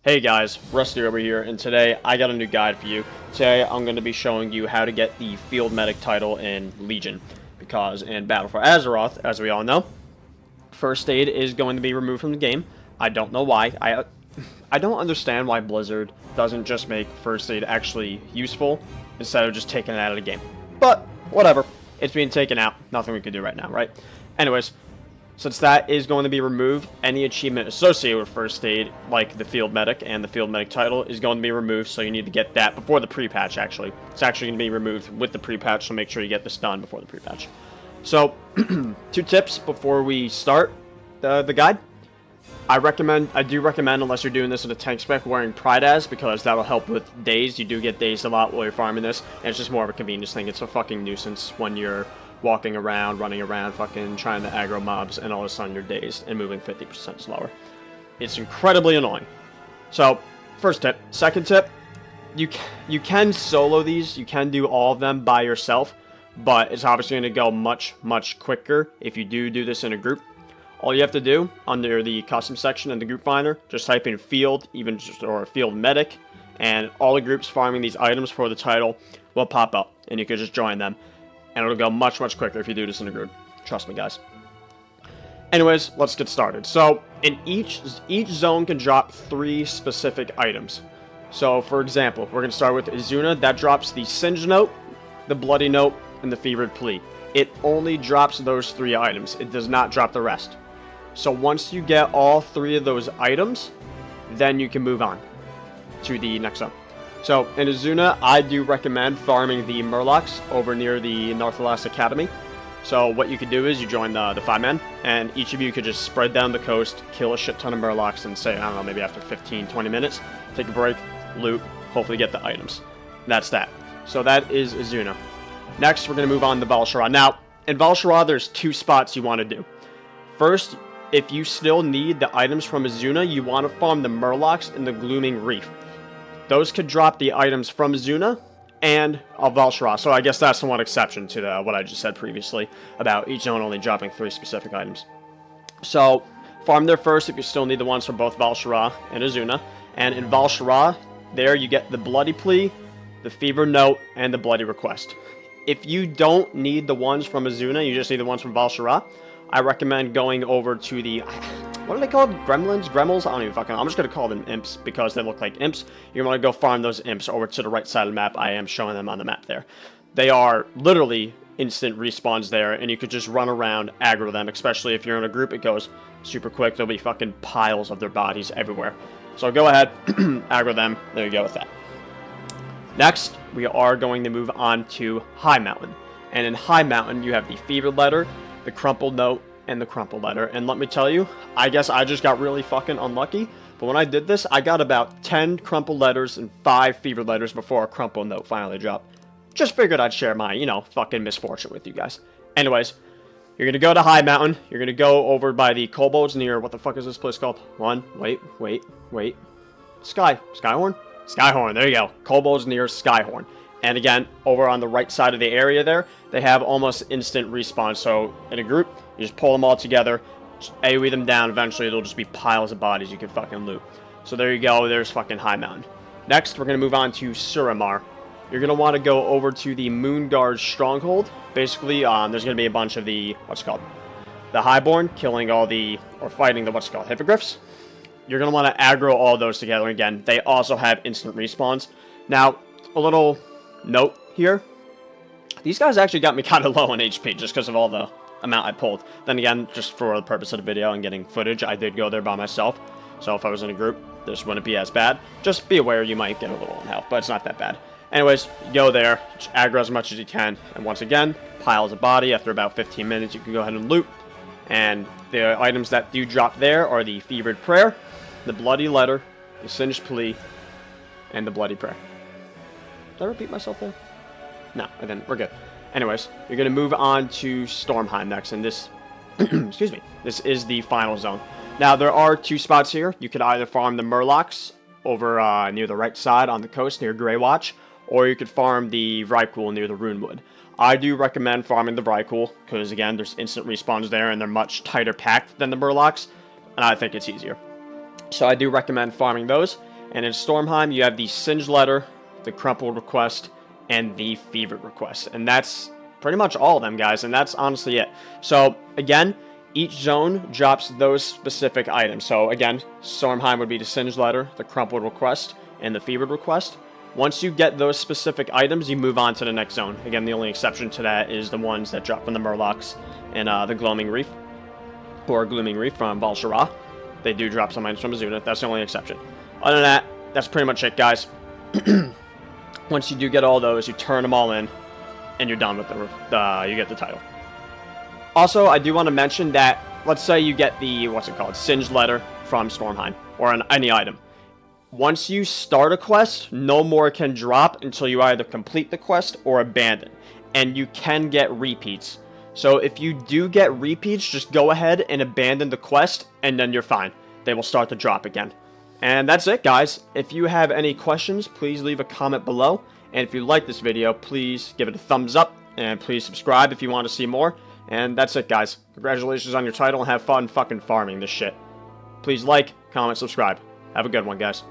Hey guys, Rusty over here, and today I got a new guide for you. Today I'm going to be showing you how to get the Field Medic title in Legion, because in Battle for Azeroth, as we all know, First Aid is going to be removed from the game. I don't know why. I don't understand why Blizzard doesn't just make First Aid actually useful instead of just taking it out of the game. But, whatever. It's being taken out. Nothing we can do right now, right? Anyways, since that is going to be removed, any achievement associated with First Aid, like the Field Medic and the Field Medic title, is going to be removed, so you need to get that before the pre-patch, actually. It's actually going to be removed with the pre-patch, so make sure you get this done before the pre-patch. So, 2 tips before we start the guide. I do recommend, unless you're doing this in a tank spec, wearing Pride-Az, because that'll help with dazed. You do get dazed a lot while you're farming this, and it's just more of a convenience thing. It's a fucking nuisance when you're walking around, running around, fucking trying to aggro mobs, and all of a sudden you're dazed and moving 50% slower. It's incredibly annoying. So, first tip. Second tip, you can solo these, you can do all of them by yourself, but it's obviously going to go much, much quicker if you do this in a group. All you have to do, under the custom section in the group finder, just type in field, or field medic, and all the groups farming these items for the title will pop up, and you can just join them. And it'll go much, much quicker if you do this in a group. Trust me, guys. Anyways, let's get started. So, in each zone can drop 3 specific items. So, for example, we're going to start with Izuna. That drops the Singe Note, the Bloody Note, and the Fevered Plea. It only drops those 3 items. It does not drop the rest. So, once you get all 3 of those items, then you can move on to the next zone. So, in Izuna, I do recommend farming the Murlocs over near the Northalas Academy. So, what you could do is you join the 5-man, and each of you could just spread down the coast, kill a shit ton of Murlocs, and say, I don't know, maybe after 15-20 minutes, take a break, loot, hopefully get the items. That's that. So, that is Izuna. Next, we're going to move on to Val'sharah. Now, in Val'sharah, there's 2 spots you want to do. First, if you still need the items from Izuna, you want to farm the Murlocs in the Glooming Reef. Those could drop the items from Izuna and Val'sharah. So I guess that's the one exception to what I just said previously about each zone only dropping 3 specific items. So farm there first if you still need the ones from both Val'sharah and Izuna. And in Val'sharah, there you get the Bloody Plea, the Fever Note, and the Bloody Request. If you don't need the ones from Izuna, you just need the ones from Val'sharah, I recommend going over to the... What are they called? Gremlins? Gremlins? I don't even fucking know. I'm just going to call them imps because they look like imps. You want to go farm those imps over to the right side of the map. I am showing them on the map there. They are literally instant respawns there, and you could just run around, aggro them, especially if you're in a group. It goes super quick. There'll be fucking piles of their bodies everywhere. So go ahead, aggro them. There you go with that. Next, we are going to move on to Highmountain. And in Highmountain, you have the Fevered Letter, the Crumpled Note, and the Crumple Letter. And let me tell you, I guess I just got really fucking unlucky, but when I did this, I got about 10 Crumple Letters and 5 Fevered Letters before a Crumple Note finally dropped. Just figured I'd share my, fucking misfortune with you guys. Anyways, you're gonna go to Highmountain, you're gonna go over by the Kobolds near, what the fuck is this place called? Wait. Skyhorn? Skyhorn, there you go. Kobolds near Skyhorn. And again, over on the right side of the area there, they have almost instant respawn. So in a group, you just pull them all together, AoE them down, eventually it'll just be piles of bodies you can fucking loot. So there you go, there's fucking Highmountain. Next, we're going to move on to Suramar. You're going to want to go over to the Moonguard Stronghold. Basically, there's going to be a bunch of the, the Highborn, killing all the, or fighting the, Hippogriffs. You're going to want to aggro all those together. Again, they also have instant respawns. Now, a little note here. These guys actually got me kind of low on HP just because of all the amount I pulled. Then again, just for the purpose of the video and getting footage, I did go there by myself. So if I was in a group, this wouldn't be as bad. Just be aware you might get a little on health, but it's not that bad. Anyways, you go there, just aggro as much as you can. And once again, piles of body. After about 15 minutes, you can go ahead and loot. And the items that do drop there are the Fevered Prayer, the Bloody Letter, the Singed Plea, and the Bloody Prayer. Did I repeat myself there? No, I didn't. We're good. Anyways, you're going to move on to Stormheim next, and this, excuse me, this is the final zone. Now, there are 2 spots here. You could either farm the Murlocs over near the right side on the coast near Greywatch, or you could farm the Vrykul near the Runewood. I do recommend farming the Vrykul, because again, there's instant respawns there, and they're much tighter packed than the Murlocs, and I think it's easier. So I do recommend farming those. And in Stormheim, you have the Singed Letter, the Crumpled Request, and the Fevered Request. And that's pretty much all of them, guys, and that's honestly it. So, again, each zone drops those specific items. So, again, Stormheim would be the Singed Letter, the Crumpled Request, and the Fevered Request. Once you get those specific items, you move on to the next zone. Again, the only exception to that is the ones that drop from the Murlocs and the Gloaming Reef, or Glooming Reef from Val'sharah. They do drop some items from Azula. That's the only exception. Other than that, that's pretty much it, guys. Once you do get all those, you turn them all in, and you're done with you get the title. Also, I do want to mention that, let's say you get the, Singed Letter from Stormheim, or any item. Once you start a quest, no more can drop until you either complete the quest or abandon. And you can get repeats. So if you do get repeats, just go ahead and abandon the quest, and then you're fine. They will start to drop again. And that's it, guys. If you have any questions, please leave a comment below. And if you like this video, please give it a thumbs up. And please subscribe if you want to see more. And that's it, guys. Congratulations on your title, and have fun fucking farming this shit. Please like, comment, subscribe. Have a good one, guys.